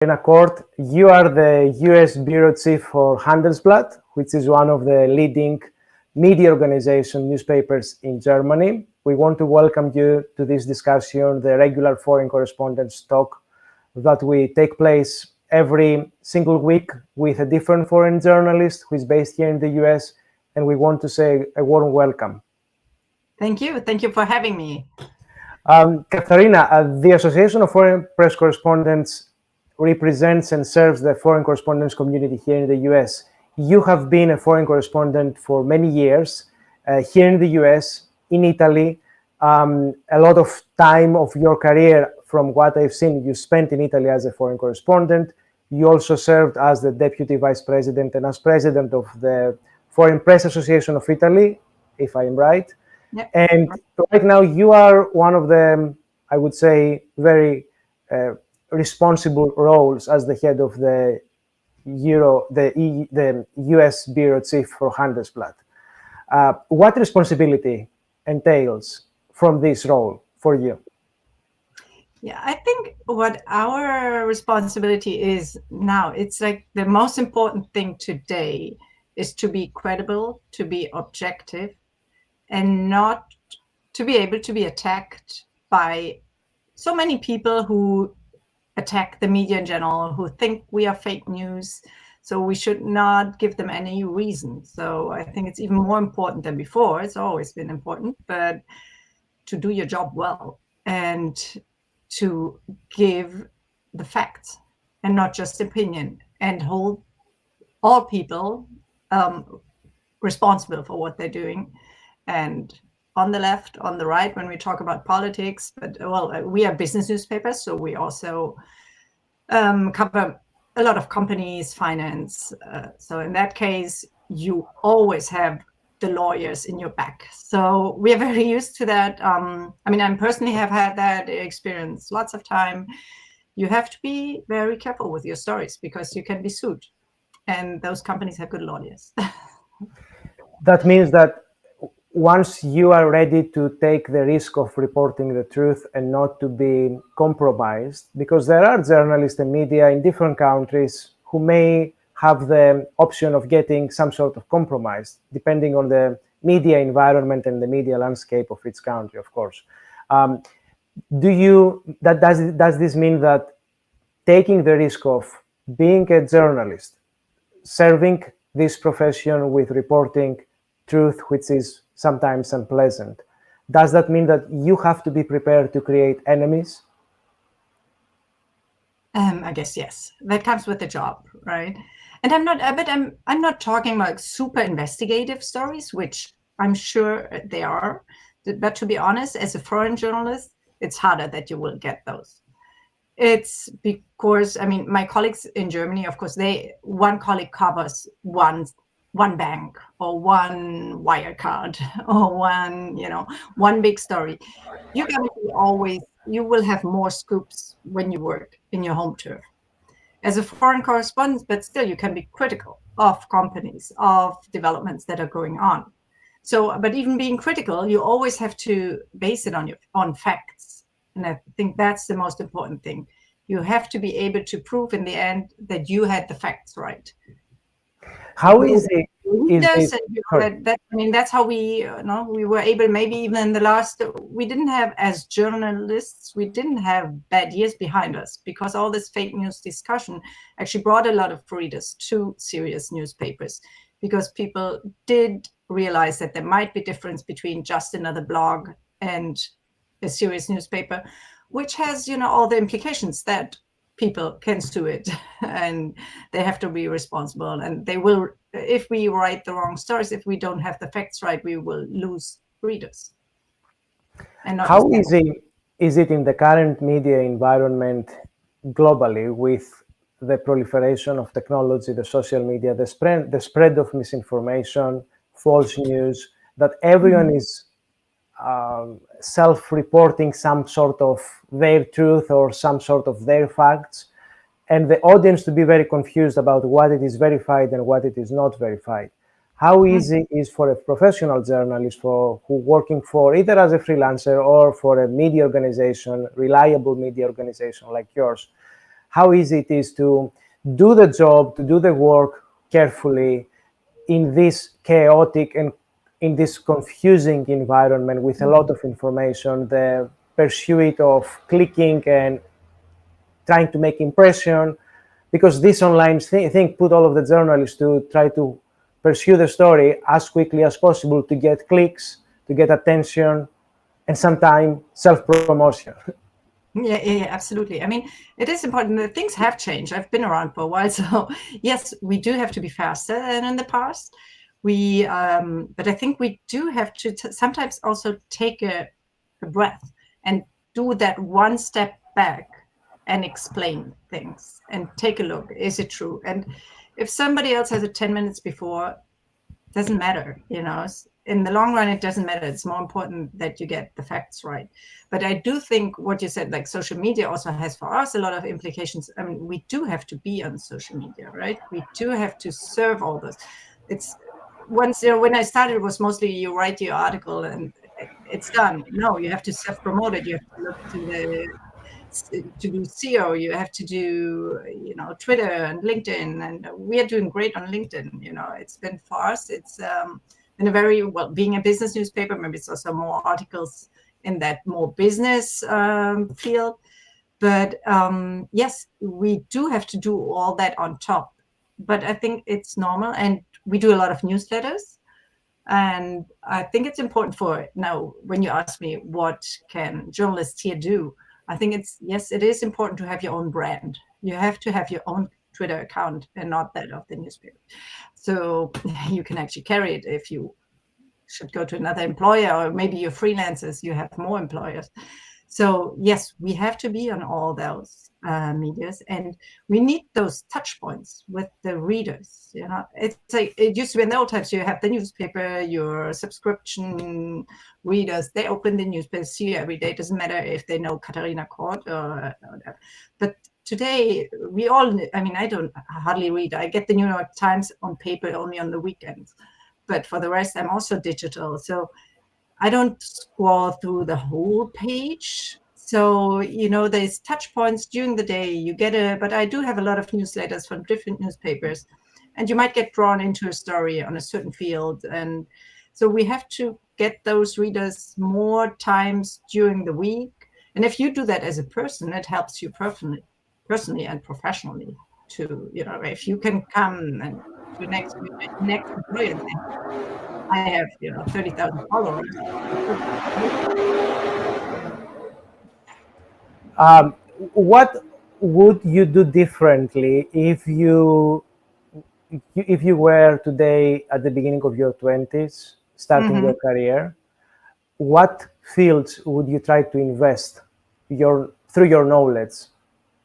Katharina Kort, you are the US Bureau Chief for Handelsblatt, which is one of the leading media organization newspapers in Germany. We want to welcome you to this discussion, the regular Foreign Correspondents talk that we take place every single week with a different foreign journalist who is based here in the US, and we want to say a warm welcome. Thank you. Thank you for having me. Katharina, the Association of Foreign Press Correspondents represents and serves the foreign correspondence community here in the US. You have been a foreign correspondent for many years here in the US, in Italy. A lot of time of your career, from what I've seen, you spent in Italy as a foreign correspondent. You also served as the Deputy Vice President and as President of the Foreign Press Association of Italy, if I am right. Yep. And right now you are one of the, I would say, very responsible roles as the head of the US Bureau Chief for Handelsblatt. What responsibility entails from this role for you? Yeah, I think what our responsibility is now, it's like the most important thing today is to be credible, to be objective, and not to be able to be attacked by so many people who attack the media in general, who think we are fake news. So we should not give them any reason. So I think it's even more important than before. It's always been important, but to do your job well and to give the facts and not just opinion, and hold all people responsible for what they're doing. And on the left, on the right, when we talk about politics, but well, we are business newspapers, so we also cover a lot of companies, finance. So in that case, you always have the lawyers in your back. So we are very used to that. I mean, I personally have had that experience lots of time. You have to be very careful with your stories because you can be sued. And those companies have good lawyers. That means that once you are ready to take the risk of reporting the truth and not to be compromised, because there are journalists and media in different countries who may have the option of getting some sort of compromise, depending on the media environment and the media landscape of each country, of course. Does this mean that taking the risk of being a journalist, serving this profession with reporting truth, which is sometimes unpleasant, does that mean that you have to be prepared to create enemies? I guess yes. That comes with the job, right? And I'm not talking about super investigative stories, which I'm sure they are. But to be honest, as a foreign journalist, it's harder that you will get those. It's because, I mean, my colleagues in Germany, of course, one colleague covers one bank or one Wirecard or one big story. You're going to be always, you will have more scoops when you work in your home turf as a foreign correspondent, but still you can be critical of companies, of developments that are going on. So, but even being critical, you always have to base it on facts. And I think that's the most important thing. You have to be able to prove in the end that you had the facts right. How easy is it? I mean, that's how we were able, maybe even in the last, we didn't have, as journalists, we didn't have bad years behind us, because all this fake news discussion actually brought a lot of readers to serious newspapers, because people did realize that there might be difference between just another blog and a serious newspaper, which has, all the implications that people can sue it and they have to be responsible, and they will, if we write the wrong stories, if we don't have the facts right, we will lose readers. And how easy is it in the current media environment globally, with the proliferation of technology, the social media, the spread of misinformation, false news, that everyone is self-reporting some sort of their truth or some sort of their facts, and the audience to be very confused about what it is verified and what it is not verified? How easy is for a professional journalist who working for either as a freelancer or for a media organization, reliable media organization like yours, how easy it is to do the job, to do the work carefully in this chaotic and in this confusing environment with a lot of information, the pursuit of clicking and trying to make impression, because this online thing put all of the journalists to try to pursue the story as quickly as possible to get clicks, to get attention, and sometimes self-promotion. Yeah, absolutely. I mean, it is important that things have changed. I've been around for a while, so yes, we do have to be faster than in the past. But I think we do have to sometimes also take a breath and do that one step back and explain things and take a look. Is it true? And if somebody else has it 10 minutes before, doesn't matter, in the long run, it doesn't matter. It's more important that you get the facts right. But I do think what you said, like social media also has for us a lot of implications. I mean, we do have to be on social media, right? We do have to serve all this. It's once, when I started, it was mostly you write your article and it's done. No, you have to self-promote it. You have to look to do SEO, you have to do, Twitter and LinkedIn, and we are doing great on LinkedIn. It's been for us. It's been a very well, being a business newspaper. Maybe it's also more articles in that more business field. But yes, we do have to do all that on top. But I think it's normal, and we do a lot of newsletters. And I think it's important now, when you ask me what can journalists here do, I think it is important to have your own brand. You have to have your own Twitter account and not that of the newspaper. So you can actually carry it if you should go to another employer, or maybe you're freelancers, you have more employers. So yes, we have to be on all those medias, and we need those touch points with the readers. It's like it used to be in the old times. You have the newspaper, your subscription readers, they open the newspaper, see you every day. It doesn't matter if they know Katharina Kort or whatever. But today, I don't hardly read. I get the New York Times on paper only on the weekends. But for the rest, I'm also digital. So I don't scroll through the whole page. So, there's touch points during the day. But I do have a lot of newsletters from different newspapers, and you might get drawn into a story on a certain field. And so we have to get those readers more times during the week. And if you do that as a person, it helps you personally and professionally too. If you can come and to next employer, I have 30,000 followers. What would you do differently if you were today at the beginning of your 20s, starting your career? What fields would you try to invest through your knowledge,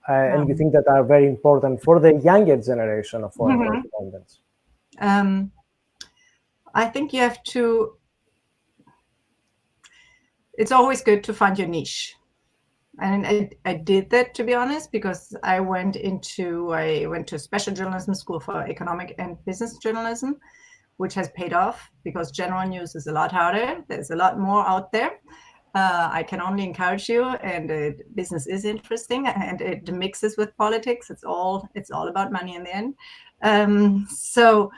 and you think that are very important for the younger generation of foreign correspondents? I think you have to. It's always good to find your niche. And I did that, to be honest, because I went to special journalism school for economic and business journalism, which has paid off because general news is a lot harder. There's a lot more out there. I can only encourage you, and business is interesting, and it mixes with politics. It's all about money in the end. So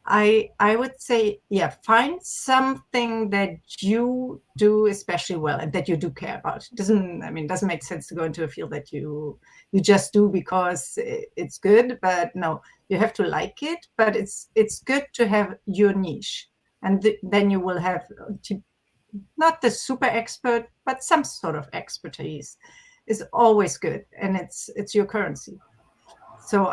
I would say, find something that you do especially well and that you do care about. It doesn't make sense to go into a field that you just do because it's good, but no, you have to like it. But it's good to have your niche, and then you will have not the super expert, but some sort of expertise is always good, and it's your currency. So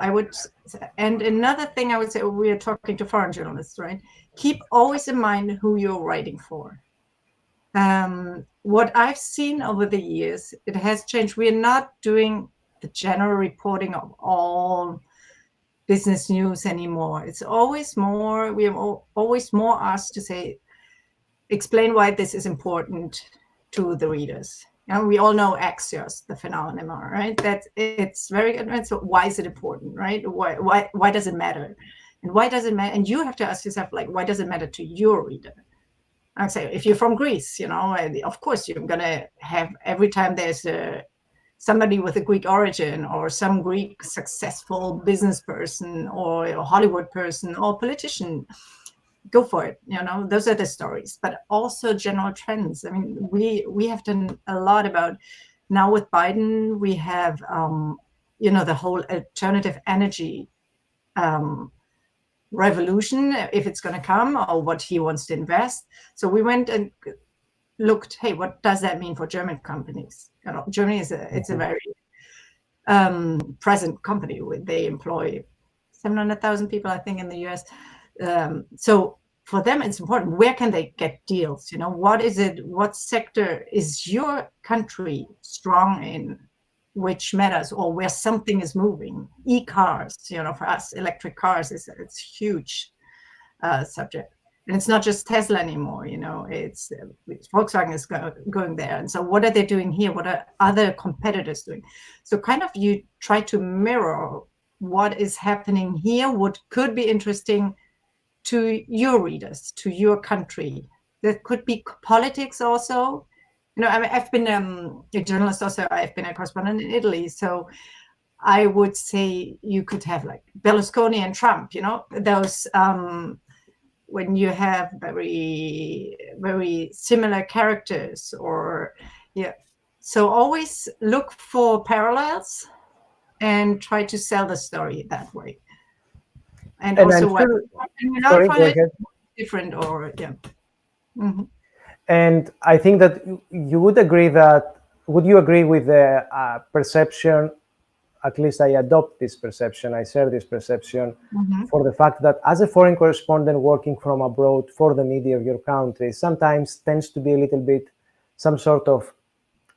and another thing I would say, we are talking to foreign journalists, right? Keep always in mind who you're writing for. What I've seen over the years, it has changed. We are not doing the general reporting of all business news anymore. It's always more, we are always more asked to explain why this is important to the readers. We all know Axios, the phenomenon, right? That it's very good. So why is it important, right? Why does it matter? And why does it matter? And you have to ask yourself, why does it matter to your reader? I'd say if you're from Greece, of course you're going to have, every time there's a somebody with a Greek origin or some Greek successful business person or a Hollywood person or politician, go for it. Those are the stories, but also general trends. I mean, we have done a lot about, now with Biden, we have, the whole alternative energy revolution, if it's going to come, or what he wants to invest. So we went and looked, hey, what does that mean for German companies? Germany it's a very present company. They employ 700,000 people, I think, in the US. So for them, it's important. Where can they get deals? What is it? What sector is your country strong in, which matters, or where something is moving? E-cars, for us, electric cars it's huge subject. And it's not just Tesla anymore, it's Volkswagen is going there. And so what are they doing here? What are other competitors doing? So kind of you try to mirror what is happening here, what could be interesting to your readers, to your country. There could be politics also. I mean, I've been a journalist also. I've been a correspondent in Italy. So I would say you could have like Berlusconi and Trump, those when you have very, very similar characters, or so always look for parallels and try to sell the story that way. And also what different, or Mm-hmm. And I think that you would agree that, would you agree with the perception, at least I adopt this perception, I share this perception, Mm-hmm. for the fact that as a foreign correspondent working from abroad for the media of your country, sometimes tends to be a little bit some sort of,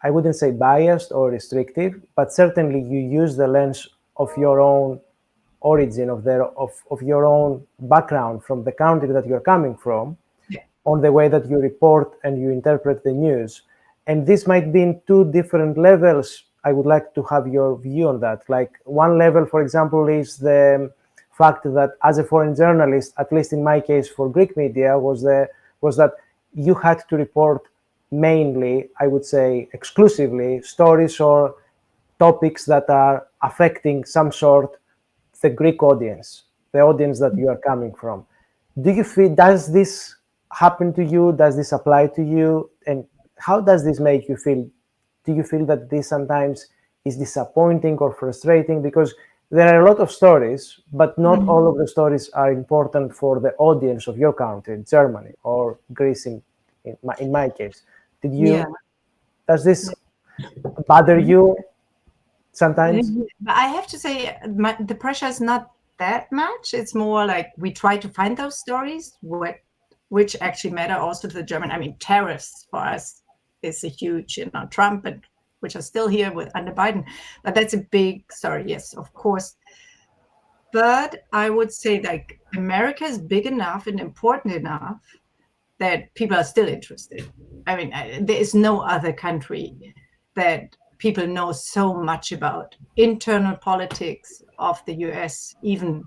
I wouldn't say biased or restrictive, but certainly you use the lens of your own origin, of your own background from the country that you're coming from, on the way that you report and you interpret the news. And this might be in two different levels. I would like to have your view on that. Like, one level, for example, is the fact that as a foreign journalist, at least in my case for Greek media, was that you had to report mainly, I would say exclusively, stories or topics that are affecting some sort the Greek audience, the audience that you are coming from. Do you feel, does this happen to you? Does this apply to you? And how does this make you feel? Do you feel that this sometimes is disappointing or frustrating? Because there are a lot of stories, but not Mm-hmm. all of the stories are important for the audience of your country, Germany or Greece in my case. Does this bother you sometimes? I have to say, the pressure is not that much. It's more like we try to find those stories which actually matter also to the German. I mean, tariffs for us is a huge, Trump, and which are still here under Biden. But that's a big story, yes, of course. But I would say like America is big enough and important enough that people are still interested. I mean, there is no other country that people know so much about internal politics of the US, even,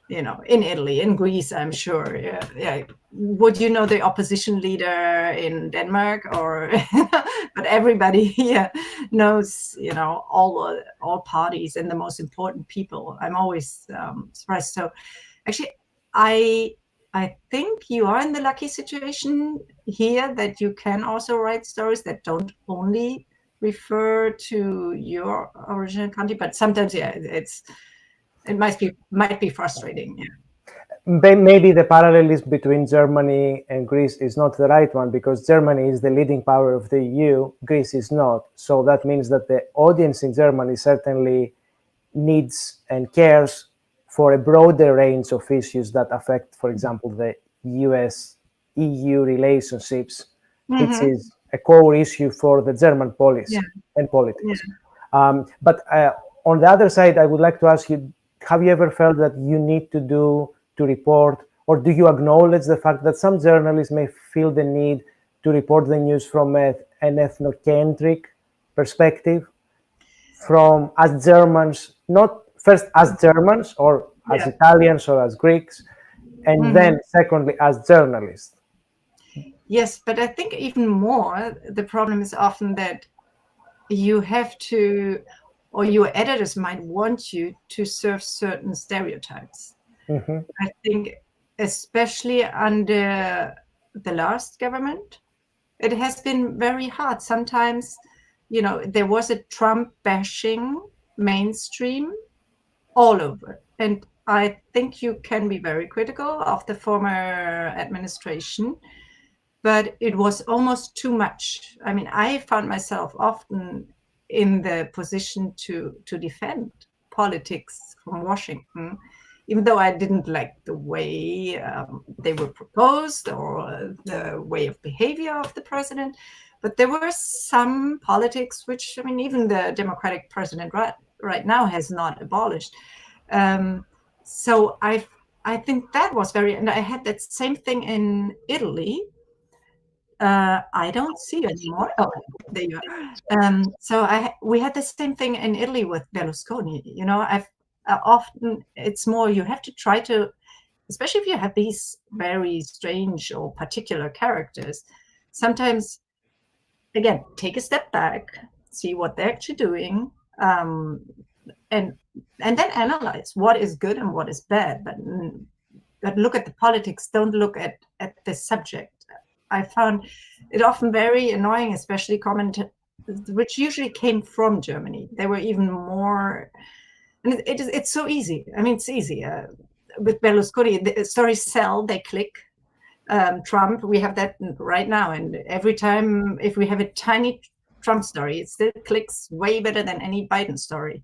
in Italy, in Greece, I'm sure. Yeah. Would you know the opposition leader in Denmark? Or but everybody here knows, all parties and the most important people. I'm always surprised. So actually, I think you are in the lucky situation here that you can also write stories that don't only refer to your original country, but sometimes, it might be frustrating. Yeah. Maybe the parallelism between Germany and Greece is not the right one, because Germany is the leading power of the EU, Greece is not. So that means that the audience in Germany certainly needs and cares for a broader range of issues that affect, for example, the US-EU relationships, which is a core issue for the German policy and politics. Yeah. But on the other side, I would like to ask you, have you ever felt that you need to report, or do you acknowledge the fact that some journalists may feel the need to report the news from an ethnocentric perspective, from as Germans, not first as Germans or as Italians or as Greeks, and then secondly as journalists? Yes, but I think even more, the problem is often that you have to, or your editors might want you to serve certain stereotypes. Mm-hmm. I think, especially under the last government, it has been very hard. Sometimes, there was a Trump bashing mainstream all over. And I think you can be very critical of the former administration, but it was almost too much. I mean, I found myself often in the position to defend politics from Washington, even though I didn't like the way they were proposed or the way of behavior of the president. But there were some politics which, I mean, even the Democratic president right now has not abolished. So I think that was and I had that same thing in Italy. I don't see you anymore. Oh, there you are. So we had the same thing in Italy with Berlusconi. I've often, it's more, you have to try to, especially if you have these very strange or particular characters, sometimes, again, take a step back, see what they're actually doing, and then analyze what is good and what is bad. But look at the politics. Don't look at the subject. I found it often very annoying, especially comment, which usually came from Germany. They were even more, and it's so easy. I mean, it's easy. With Berlusconi, the stories sell, they click. Trump, we have that right now. And every time, if we have a tiny Trump story, it still clicks way better than any Biden story.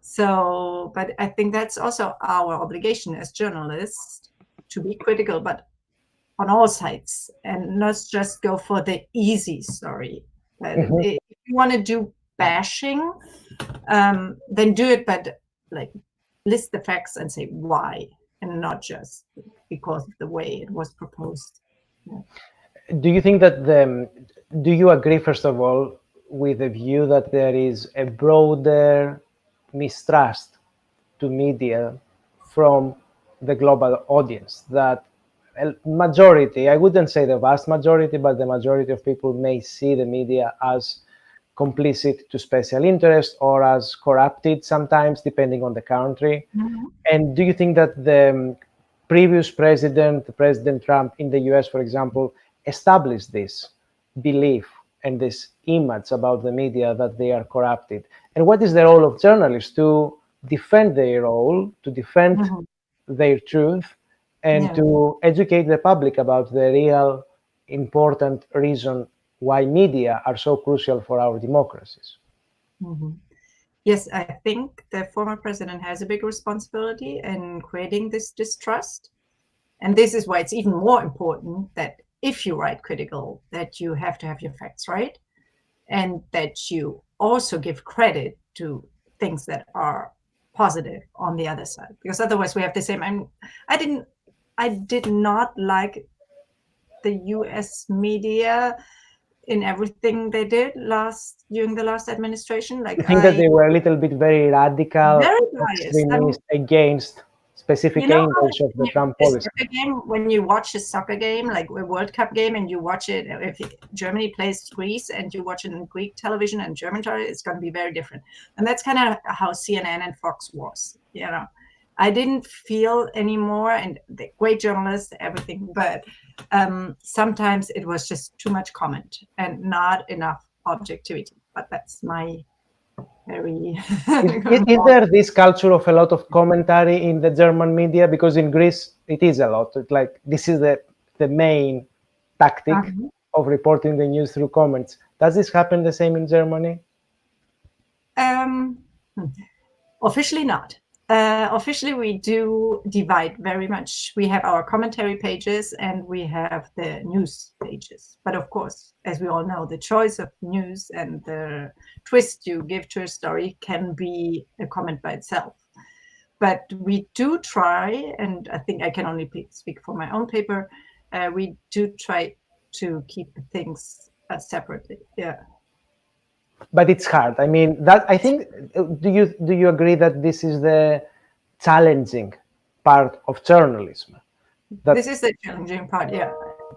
So, but I think that's also our obligation as journalists to be critical, but on all sides, and not just go for the easy story. Mm-hmm. If you want to do bashing, then do it, but like list the facts and say why, and not just because of the way it was proposed. Yeah. Do you think that do you agree, first of all, with the view that there is a broader mistrust to media from the global audience, that a majority, I wouldn't say the vast majority, but the majority of people may see the media as complicit to special interests or as corrupted sometimes, depending on the country? Mm-hmm. And do you think that the previous president, President Trump in the US, for example, established this belief and this image about the media that they are corrupted? And what is the role of journalists to defend their role, to defend their truth, and to educate the public about the real important reason why media are so crucial for our democracies? Mm-hmm. Yes, I think the former president has a big responsibility in creating this distrust. And this is why it's even more important that if you write critical, that you have to have your facts right, and that you also give credit to things that are positive on the other side. Because otherwise we have the same, I did not like the US media in everything they did during the last administration. Like, I think that they were a little bit very radical, very biased. extremist, against specific angles of the Trump policy. When you watch a soccer game, like a World Cup game, and you watch it, if Germany plays Greece and you watch it in Greek television and German television, it's going to be very different. And that's kind of how CNN and Fox was. I didn't feel anymore, and the great journalists, everything, but sometimes it was just too much comment and not enough objectivity. But that's my very... Is there this culture of a lot of commentary in the German media? Because in Greece, it is a lot. It's like this is the main tactic of reporting the news through comments. Does this happen the same in Germany? Officially not. Officially, we do divide very much. We have our commentary pages and we have the news pages. But of course, as we all know, the choice of news and the twist you give to a story can be a comment by itself. But we do try, and I think I can only speak for my own paper, we do try to keep things separately. Yeah. But it's hard. I mean, that I think. Do you agree that this is the challenging part of journalism? This is the challenging part. Yeah,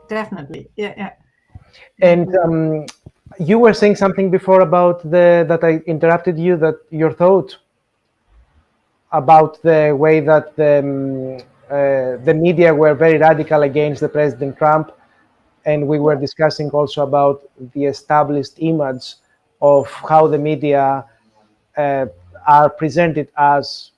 definitely. Yeah. And You were saying something before about that I interrupted you, that your thought about the way that the media were very radical against the President Trump, and we were discussing also about the established image of how the media uh, are presented as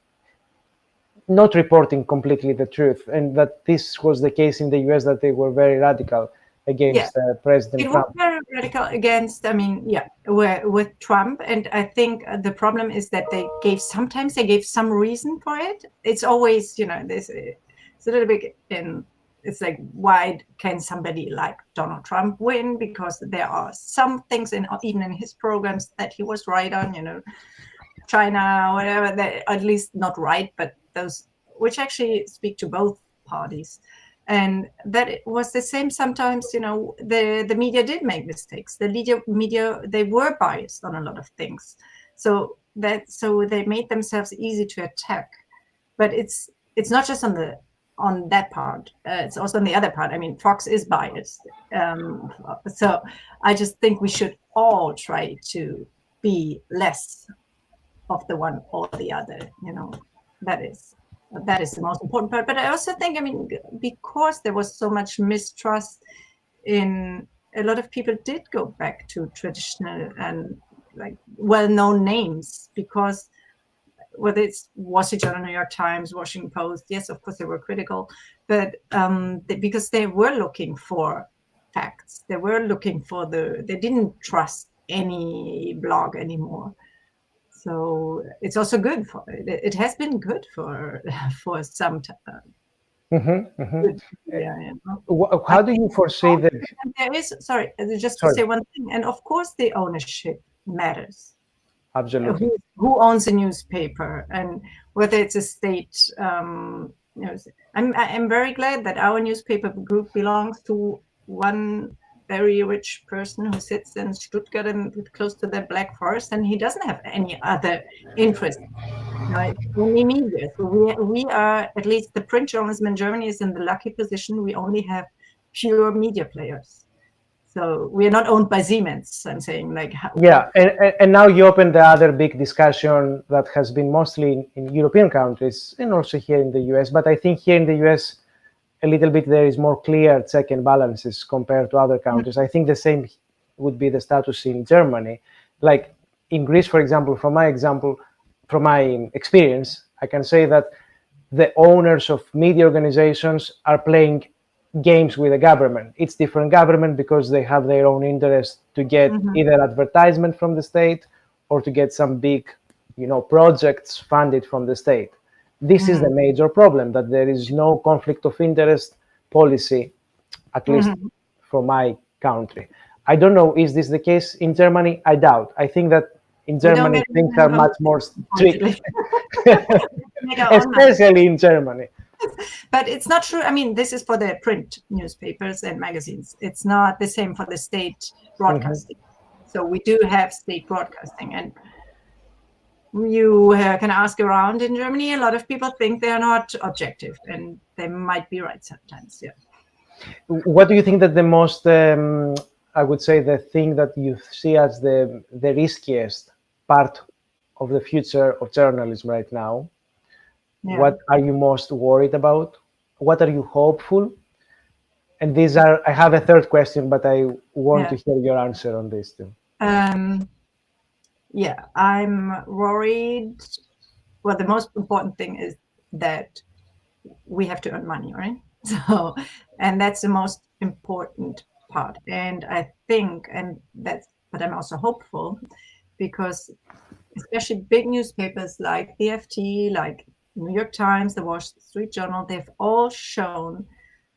not reporting completely the truth, and that this was the case in the US, that they were very radical against President It was Trump. very radical against, with Trump. And I think the problem is that sometimes they gave some reason for it. It's always, this it's a little bit it's like, why can somebody like Donald Trump win? Because there are some things even in his programs that he was right on, China, whatever, that at least not right, but those which actually speak to both parties. And that it was the same sometimes, the media did make mistakes. The media, they were biased on a lot of things. So they made themselves easy to attack. But it's not just on that part. It's also on the other part. I mean, Fox is biased. So I just think we should all try to be less of the one or the other. That is the most important part. But I also think, because there was so much mistrust, in a lot of people did go back to traditional and like well-known names, because whether it's Wall Street Journal, New York Times, Washington Post, yes, of course they were critical, but because they were looking for facts, they were looking for they didn't trust any blog anymore. So it's also good for it has been good for some time. How do you foresee that? There is, just to say one thing, and of course the ownership matters. Absolutely. Who owns a newspaper, and whether it's a state. I'm very glad that our newspaper group belongs to one very rich person who sits in Stuttgart and close to the Black Forest, and he doesn't have any other interest. It's only media. So we are, at least the print journalism in Germany is in the lucky position. We only have pure media players. So we are not owned by Siemens. I'm saying, and now you open the other big discussion that has been mostly in European countries and also here in the US. But I think here in the US, a little bit there is more clear check and balances compared to other countries. I think the same would be the status in Germany. Like in Greece, for example, from my experience, I can say that the owners of media organizations are playing games with the government. It's different government because they have their own interest to get either advertisement from the state or to get some big, projects funded from the state. This is the major problem, that there is no conflict of interest policy, at least for my country. I don't know, is this the case in Germany? I doubt. I think that in Germany things are much more strict, especially in Germany. But it's not true. I mean, this is for the print newspapers and magazines. It's not the same for the state broadcasting. So we do have state broadcasting, and you can ask around in Germany. A lot of people think they are not objective, and they might be right sometimes. Yeah. What do you think that the most, I would say, the thing that you see as the riskiest part of the future of journalism right now? Yeah. What are you most worried about? What are you hopeful? And I have a third question, but I want to hear your answer on this too. I'm worried. Well, the most important thing is that we have to earn money, right? So, and that's the most important part. And I think, but I'm also hopeful, because especially big newspapers like the FT, like New York Times, the Wall Street Journal, they've all shown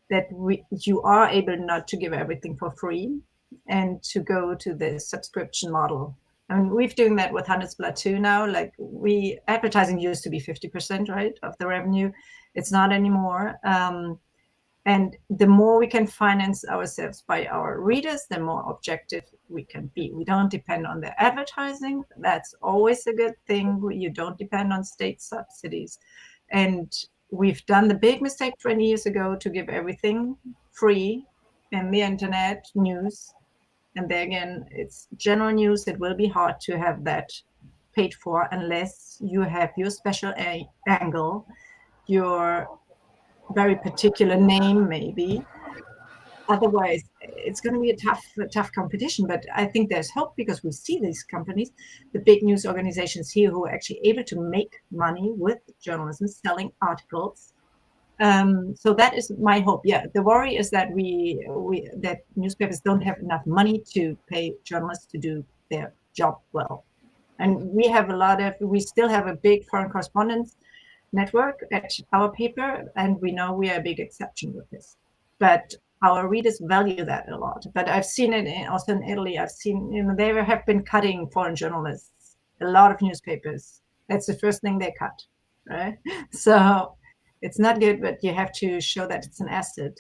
that you are able not to give everything for free and to go to the subscription model. I mean, we're doing that with Handelsblatt too now. Like advertising used to be 50%, right, of the revenue. It's not anymore. And the more we can finance ourselves by our readers, the more objective we can be. We don't depend on the advertising. That's always a good thing. You don't depend on state subsidies. And we've done the big mistake 20 years ago to give everything free in the internet news. And there again, it's general news. It will be hard to have that paid for unless you have your special angle, your very particular name, maybe. Otherwise, it's going to be a tough competition. But I think there's hope because we see these companies, the big news organizations here, who are actually able to make money with journalism, selling articles. So that is my hope. Yeah, the worry is that that newspapers don't have enough money to pay journalists to do their job well. And we still have a big foreign correspondents network at our paper, and we know we are a big exception with this. But our readers value that a lot. But I've seen it also in Italy. I've seen, they have been cutting foreign journalists, a lot of newspapers. That's the first thing they cut, right? So it's not good, but you have to show that it's an asset.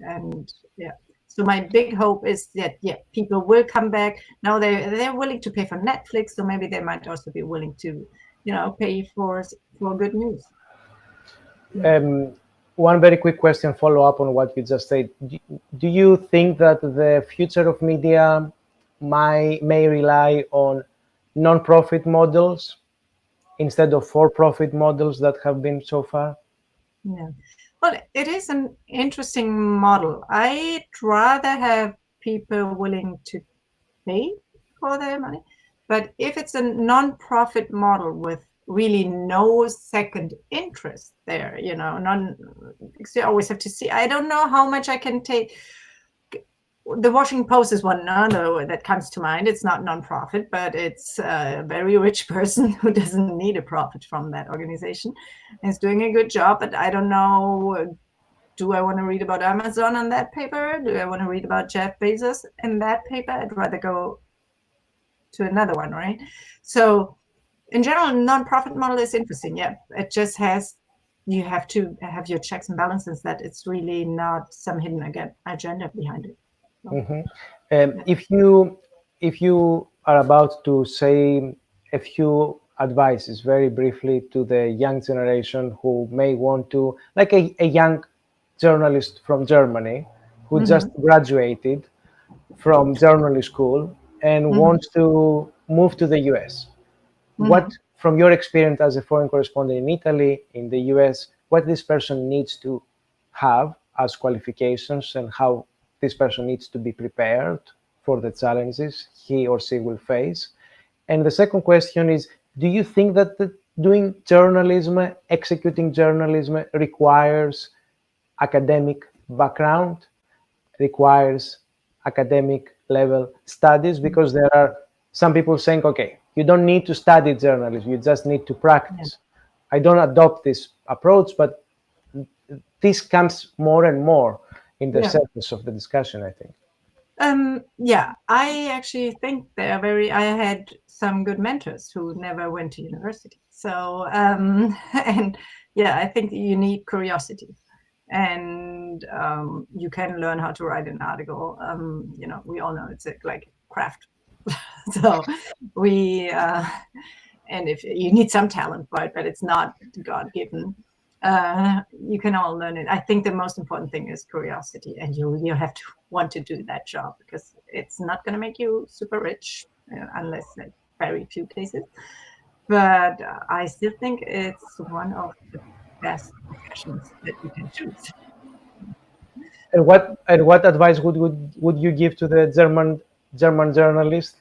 And yeah. So my big hope is that people will come back. Now they're willing to pay for Netflix, so maybe they might also be willing to, pay for good news. One very quick question, follow up on what you just said. Do you think that the future of media may rely on non-profit models instead of for-profit models that have been so far? Yeah. Well, it is an interesting model. I'd rather have people willing to pay for their money. But if it's a non-profit model with really no second interest there, you always have to see. I don't know how much I can take. The Washington Post is one another that comes to mind. It's not non-profit, but it's a very rich person who doesn't need a profit from that organization and is doing a good job. But I don't know, do I want to read about Amazon on that paper? Do I want to read about Jeff Bezos in that paper? I'd rather go to another one, right? So in general, non-profit model is interesting. Yeah, it just you have to have your checks and balances, that it's really not some hidden agenda behind it. So, If you are about to say a few advices very briefly to the young generation who may want to, like a young journalist from Germany who just graduated from journalism school and wants to move to the US. What, from your experience as a foreign correspondent in Italy, in the US, what this person needs to have as qualifications and how this person needs to be prepared for the challenges he or she will face? And the second question is, do you think that doing journalism, executing journalism requires academic background, requires academic level studies? Because there are some people saying, okay, you don't need to study journalism, you just need to practice. I don't adopt this approach, but this comes more and more in the surface of the discussion, I think. I actually think I had some good mentors who never went to university. So, and I think you need curiosity. And you can learn how to write an article. We all know it's like craft. So and if you need some talent for it, but it's not God-given. You can all learn it. I think the most important thing is curiosity, and you have to want to do that job, because it's not going to make you super rich unless in very few cases. But I still think it's one of the best professions that you can choose. And what advice would you give to the German journalist?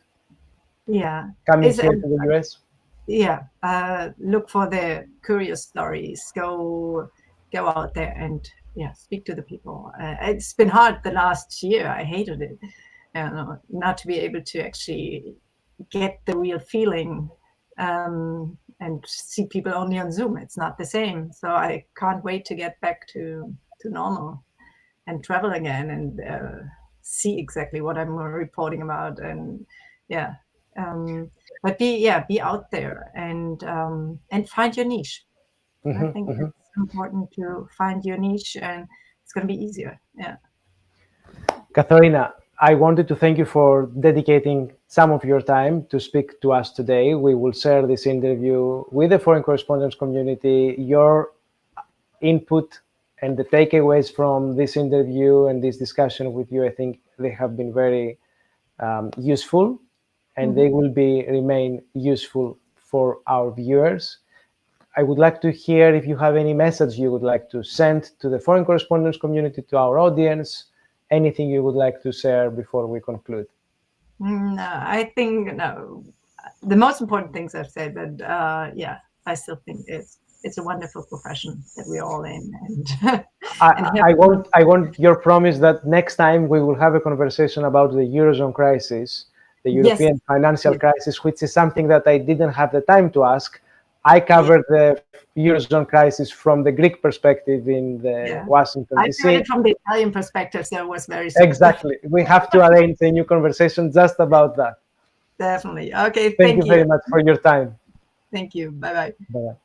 Coming here to the US? Look for the curious stories. Go out there and speak to the people. It's been hard the last year. I hated it, not to be able to actually get the real feeling and see people only on Zoom. It's not the same. So I can't wait to get back to normal and travel again and see exactly what I'm reporting about. And but be out there and find your niche. I think it's important to find your niche, and it's going to be easier. Katharina, I wanted to thank you for dedicating some of your time to speak to us today. We will share this interview with the foreign correspondence community. Your input and the takeaways from this interview and this discussion with you, I think they have been very useful, and they will remain useful for our viewers. I would like to hear if you have any message you would like to send to the foreign correspondence community, to our audience, anything you would like to share before we conclude. No, I think the most important things I've said, but I still think it's a wonderful profession that we're all in. And I want your promise that next time we will have a conversation about the Eurozone crisis, the European financial crisis, which is something that I didn't have the time to ask. I covered the Eurozone crisis from the Greek perspective in the Washington, D.C. I covered it from the Italian perspective, so it was very simple. Exactly. We have to arrange a new conversation just about that. Definitely. Okay, Thank you very much for your time. Thank you. Bye-bye. Bye-bye.